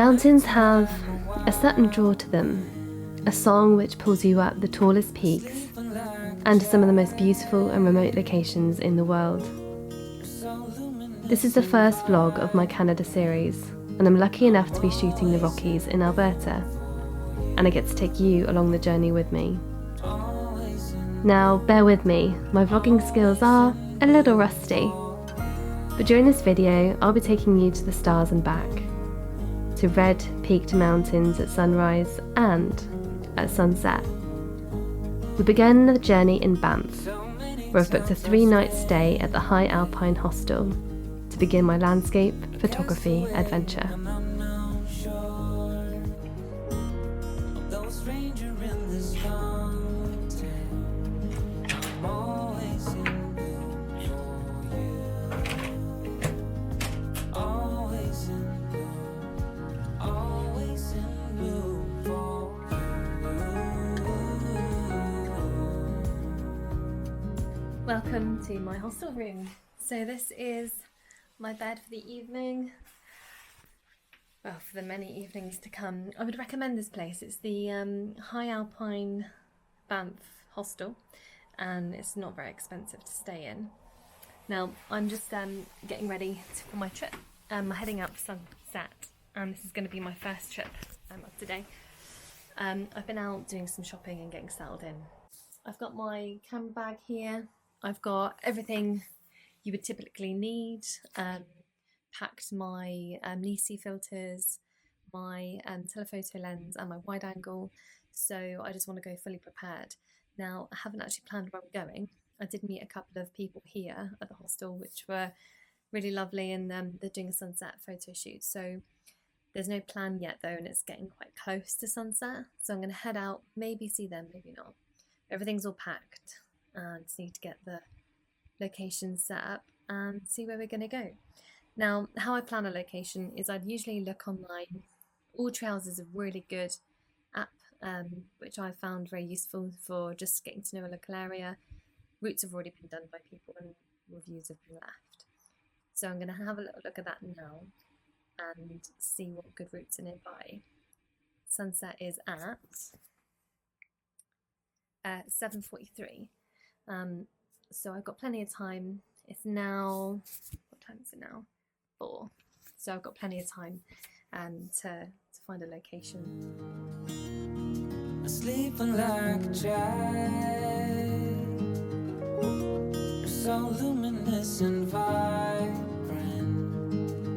Mountains have a certain draw to them, a song which pulls you up the tallest peaks and to some of the most beautiful and remote locations in the world. This is the first vlog of my Canada series, and I'm lucky enough to be shooting the Rockies in Alberta, and I get to take you along the journey with me. Now, bear with me, my vlogging skills are a little rusty, but during this video I'll be taking you to the stars and back, to red peaked mountains at sunrise and at sunset. We begin the journey in Banff, where I've booked a 3-night stay at the High Alpine Hostel to begin my landscape photography adventure. Welcome to my hostel room. So this is my bed for the evening. Well, for the many evenings to come. I would recommend this place. It's the High Alpine Banff Hostel, and it's not very expensive to stay in. Now, I'm just getting ready for my trip. I'm heading out for sunset, and this is going to be my first trip of today. I've been out doing some shopping and getting settled in. I've got my camera bag here. I've got everything you would typically need. Packed my misty filters, my telephoto lens and my wide angle, so I just want to go fully prepared. Now, I haven't actually planned where I'm going. I did meet a couple of people here at the hostel which were really lovely, and they're doing a sunset photo shoot, so there's no plan yet though, and it's getting quite close to sunset, so I'm going to head out, maybe see them, maybe not. Everything's all packed. I just need to get the location set up and see where we're going to go. Now, how I plan a location is I'd usually look online. All Trails is a really good app, which I found very useful for just getting to know a local area. Routes have already been done by people and reviews have been left. So I'm going to have a little look at that now and see what good routes are nearby. Sunset is at 7:43. So I've got plenty of time. It's now, what time is it now? 4. So I've got plenty of time to find a location. Sleeping like a child, so luminous and vibrant.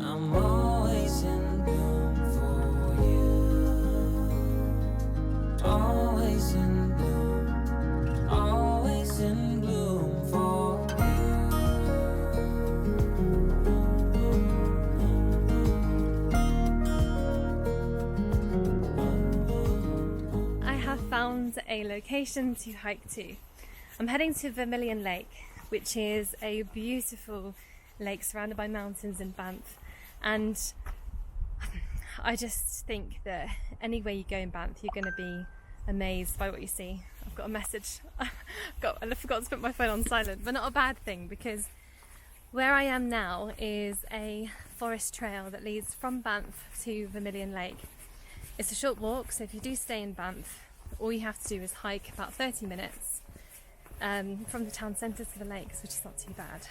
I'm always in bloom for you. Always in bloom. Always in bloom for you. I have found a location to hike to. I'm heading to Vermilion Lake, which is a beautiful lake surrounded by mountains in Banff, and I just think that anywhere you go in Banff you're going to be amazed by what you see. I've got a message. I forgot to put my phone on silent, but not a bad thing, because where I am now is a forest trail that leads from Banff to Vermilion Lake. It's a short walk, so if you do stay in Banff, all you have to do is hike about 30 minutes from the town centre to the lakes, which is not too bad.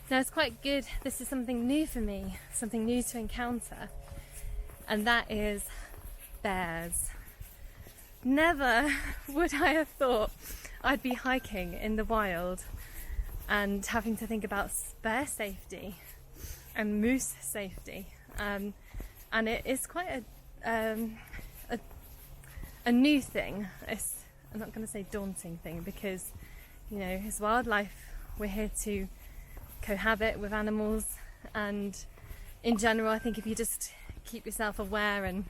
Now, it's quite good. This is something new for me, something new to encounter, and that is bears. Never would I have thought I'd be hiking in the wild and having to think about bear safety and moose safety, and it is quite a new thing. I'm not going to say daunting thing, because you know, as wildlife we're here to cohabit with animals, and in general I think if you just keep yourself aware and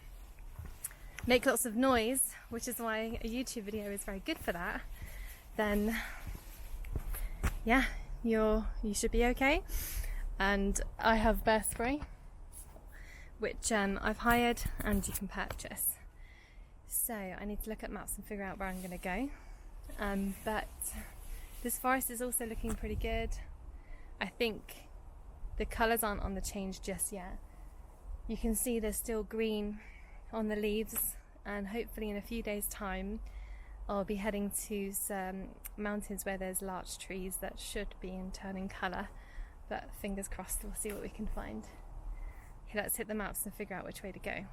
make lots of noise, which is why a YouTube video is very good for that, then yeah, you should be okay. And I have bear spray, which I've hired and you can purchase. So I need to look at maps and figure out where I'm going to go. But this forest is also looking pretty good. I think the colours aren't on the change just yet, you can see there's still green on the leaves, and hopefully in a few days' time I'll be heading to some mountains where there's larch trees that should be in turning colour, but fingers crossed, we'll see what we can find. Okay, let's hit the maps and figure out which way to go.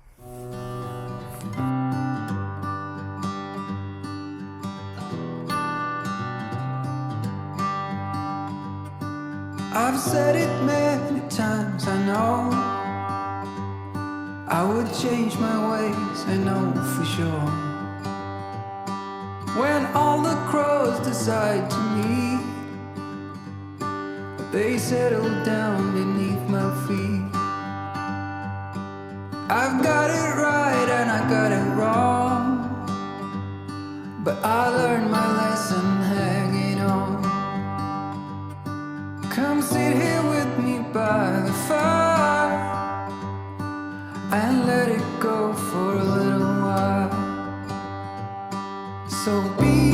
I've said it many times, I know I would change my ways, I know for sure. When all the crows decide to meet, they settle down beneath my feet. I've got it right and I got it wrong, but I learned my lesson hanging on. Come sit here with me by the fire and let it go for a little while. So be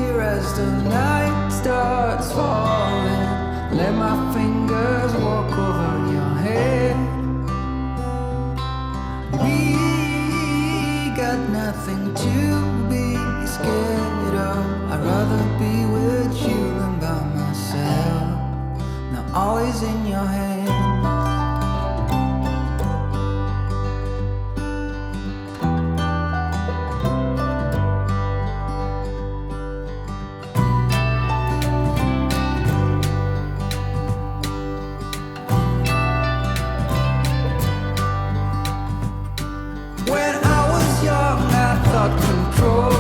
here as the night starts falling. Let my fingers walk over your head. We got nothing to be scared of. I'd rather be with you than by myself. Now all is in your hands. When I was young, I thought control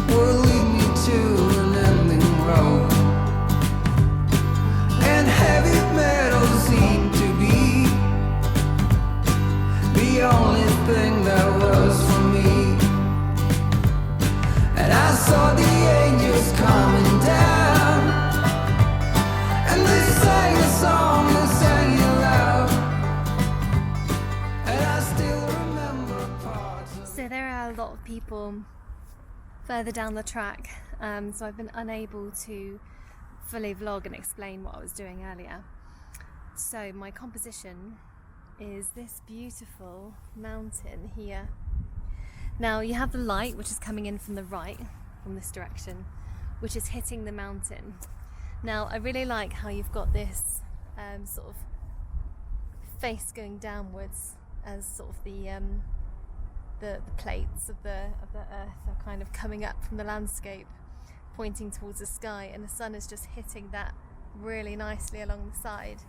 would lead me to an ending road, and heavy metal seemed to be the only thing that was for me. And I saw the angels coming down, and they sang a song, they sang it loud, and I still remember parts of. So there are a lot of people further down the track, so I've been unable to fully vlog and explain what I was doing earlier. So my composition is this beautiful mountain here. Now you have the light, which is coming in from the right, from this direction, which is hitting the mountain. Now I really like how you've got this sort of face going downwards, as sort of the plates of the earth are kind of coming up from the landscape, pointing towards the sky, and the sun is just hitting that really nicely along the side.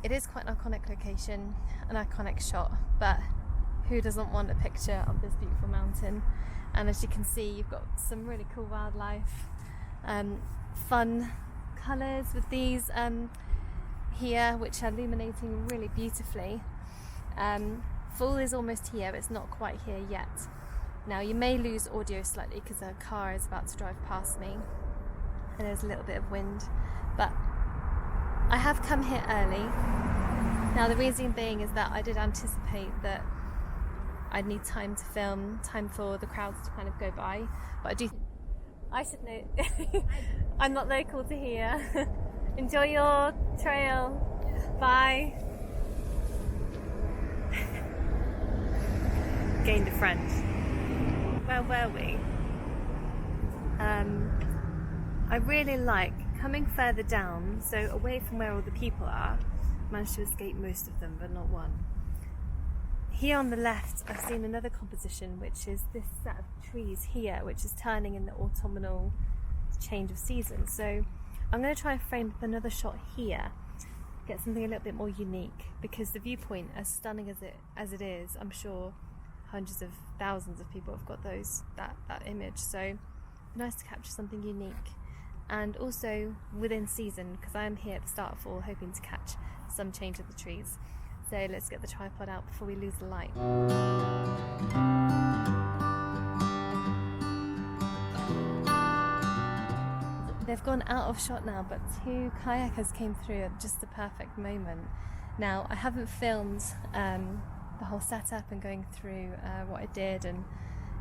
It is quite an iconic location, an iconic shot, but who doesn't want a picture of this beautiful mountain? And as you can see, you've got some really cool wildlife, fun colours with these here, which are illuminating really beautifully. Fall is almost here, it's not quite here yet. Now you may lose audio slightly because a car is about to drive past me and there's a little bit of wind, but I have come here early. Now the reason being is that I did anticipate that I'd need time to film, time for the crowds to kind of go by, but I should know I'm not local to here. Enjoy your trail. Bye. Gained a friend. Where were we? I really like coming further down, so away from where all the people are. Managed to escape most of them, but not one. Here on the left, I've seen another composition, which is this set of trees here, which is turning in the autumnal change of season. So I'm going to try and frame up another shot here, get something a little bit more unique, because the viewpoint, as stunning as it is, I'm sure hundreds of thousands of people have got that image. So nice to capture something unique, and also within season, because I am here at the start of fall, hoping to catch some change of the trees. So let's get the tripod out before we lose the light. They've gone out of shot now, but two kayakers came through at just the perfect moment. Now I haven't filmed the whole setup and going through what I did and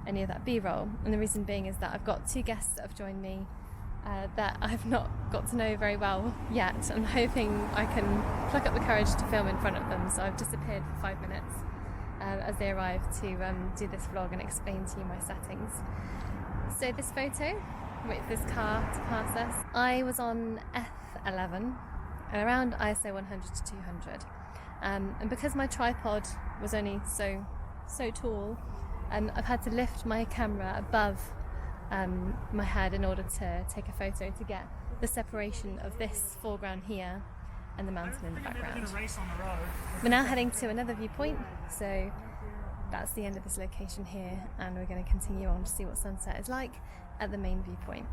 any of that B-roll, and the reason being is that I've got two guests that have joined me that I've not got to know very well yet. I'm hoping I can pluck up the courage to film in front of them, so I've disappeared for 5 minutes as they arrive to do this vlog and explain to you my settings. So this photo, with this car to pass us, I was on F11 and around ISO 100 to 200. And because my tripod was only so tall, I've had to lift my camera above my head in order to take a photo to get the separation of this foreground here and the mountain in the background. We're now heading to another viewpoint, so that's the end of this location here, and we're going to continue on to see what sunset is like at the main viewpoint.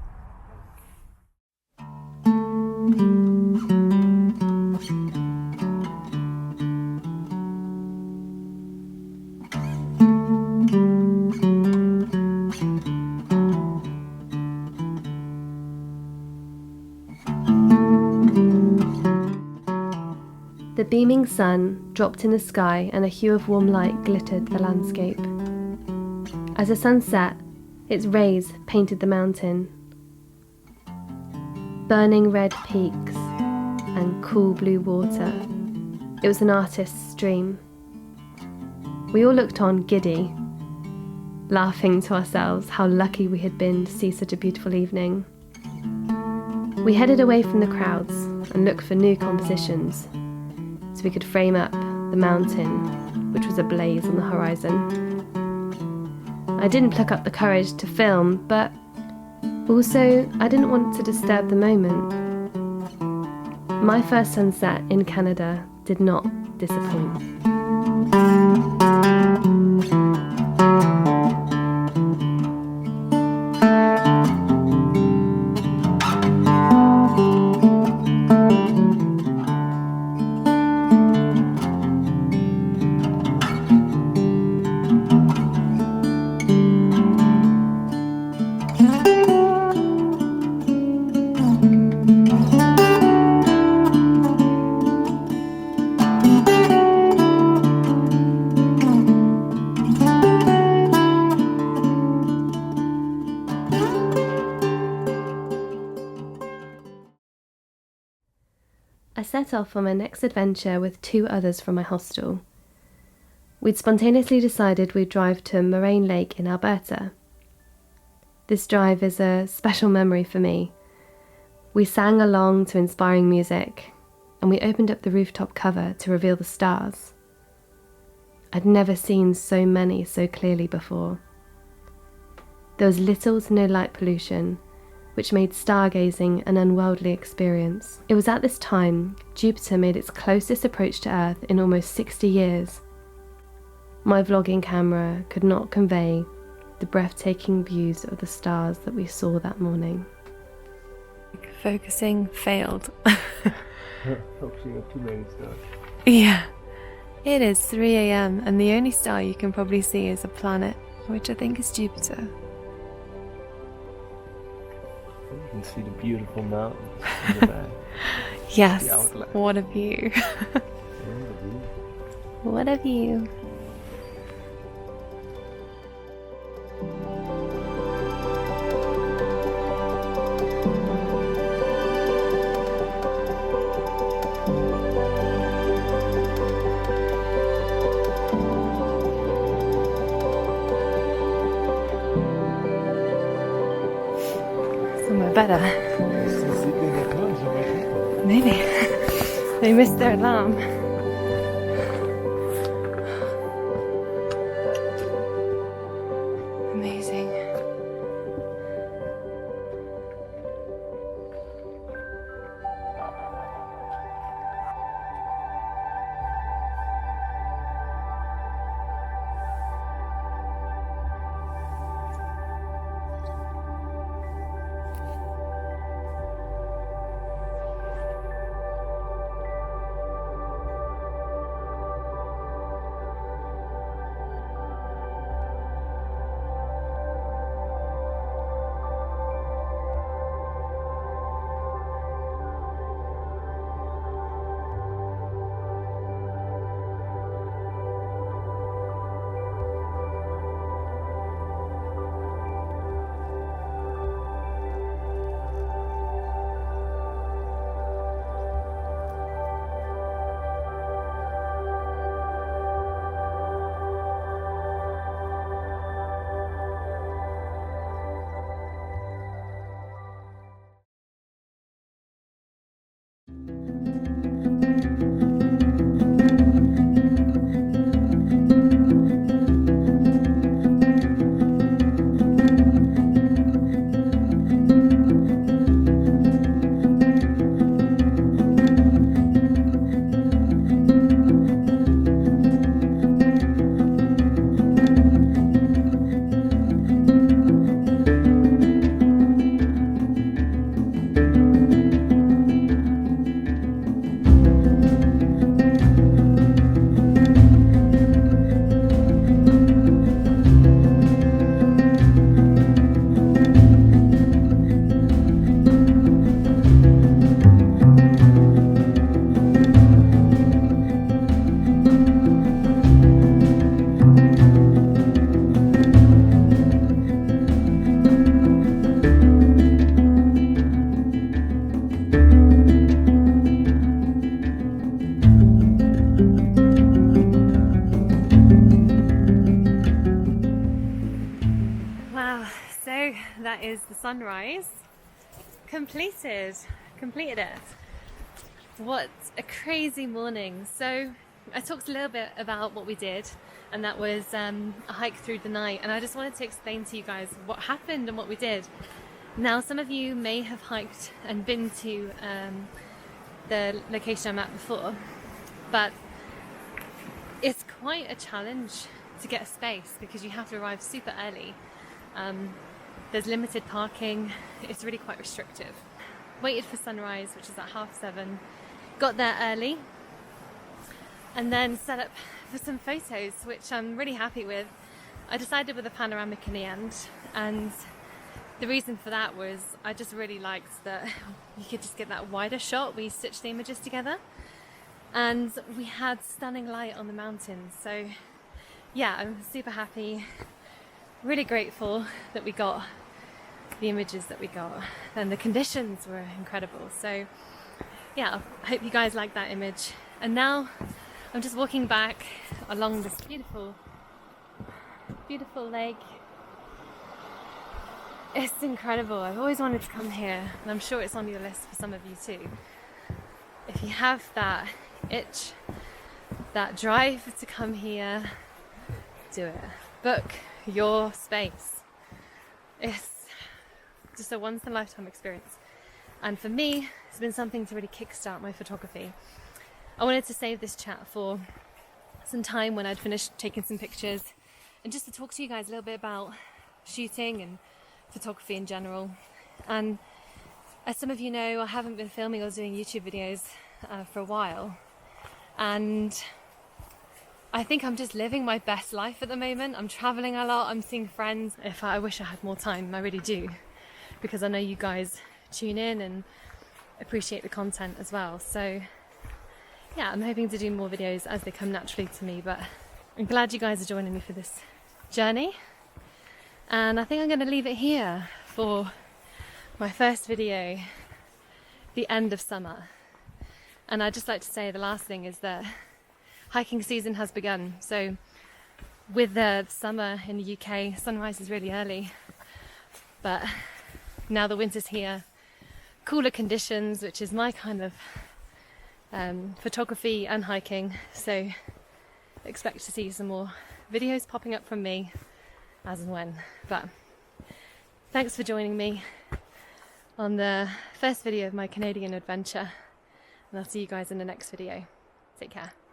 The beaming sun dropped in the sky and a hue of warm light glittered the landscape. As the sun set, its rays painted the mountain. Burning red peaks and cool blue water. It was an artist's dream. We all looked on giddy, laughing to ourselves how lucky we had been to see such a beautiful evening. We headed away from the crowds and looked for new compositions, so we could frame up the mountain, which was ablaze on the horizon. I didn't pluck up the courage to film, but also I didn't want to disturb the moment. My first sunset in Canada did not disappoint. I set off on my next adventure with 2 others from my hostel. We'd spontaneously decided we'd drive to Moraine Lake in Alberta. This drive is a special memory for me. We sang along to inspiring music, and we opened up the rooftop cover to reveal the stars. I'd never seen so many so clearly before. There was little to no light pollution, which made stargazing an unworldly experience. It was at this time Jupiter made its closest approach to Earth in almost 60 years. My vlogging camera could not convey the breathtaking views of the stars that we saw that morning. Focusing failed. Focusing on too many stars. Yeah. It is 3 a.m. and the only star you can probably see is a planet, which I think is Jupiter. You can see the beautiful mountains in the back. Yes, what a view. What a view. Somewhere better. Maybe. They missed their alarm. Amazing. that is the sunrise. Completed it. What a crazy morning. So I talked a little bit about what we did, and that was a hike through the night, and I just wanted to explain to you guys what happened and what we did. Now, some of you may have hiked and been to the location I'm at before, but it's quite a challenge to get a space because you have to arrive super early. There's limited parking. It's really quite restrictive. Waited for sunrise, which is at 7:30. Got there early and then set up for some photos, which I'm really happy with. I decided with a panoramic in the end, and the reason for that was I just really liked that you could just get that wider shot where you stitch the images together, and we had stunning light on the mountains. So yeah, I'm super happy, really grateful that we got the images that we got, and the conditions were incredible. So yeah, I hope you guys like that image. And now I'm just walking back along this beautiful lake. It's incredible. I've always wanted to come here, and I'm sure it's on your list for some of you too. If you have that itch, that drive to come here, do it. Book your space. It's just a once in a lifetime experience, and for me it's been something to really kickstart my photography. I wanted to save this chat for some time when I'd finished taking some pictures, and just to talk to you guys a little bit about shooting and photography in general. And as some of you know, I haven't been filming or doing YouTube videos for a while, and I think I'm just living my best life at the moment. I'm traveling a lot, I'm seeing friends. I wish I had more time, I really do, because I know you guys tune in and appreciate the content as well. So yeah, I'm hoping to do more videos as they come naturally to me, but I'm glad you guys are joining me for this journey. And I think I'm going to leave it here for my first video, the end of summer. And I'd just like to say the last thing is that hiking season has begun. So with the summer in the UK, sunrise is really early, but now the winter's here, cooler conditions, which is my kind of photography and hiking. So expect to see some more videos popping up from me as and when. But thanks for joining me on the first video of my Canadian adventure, and I'll see you guys in the next video. Take care.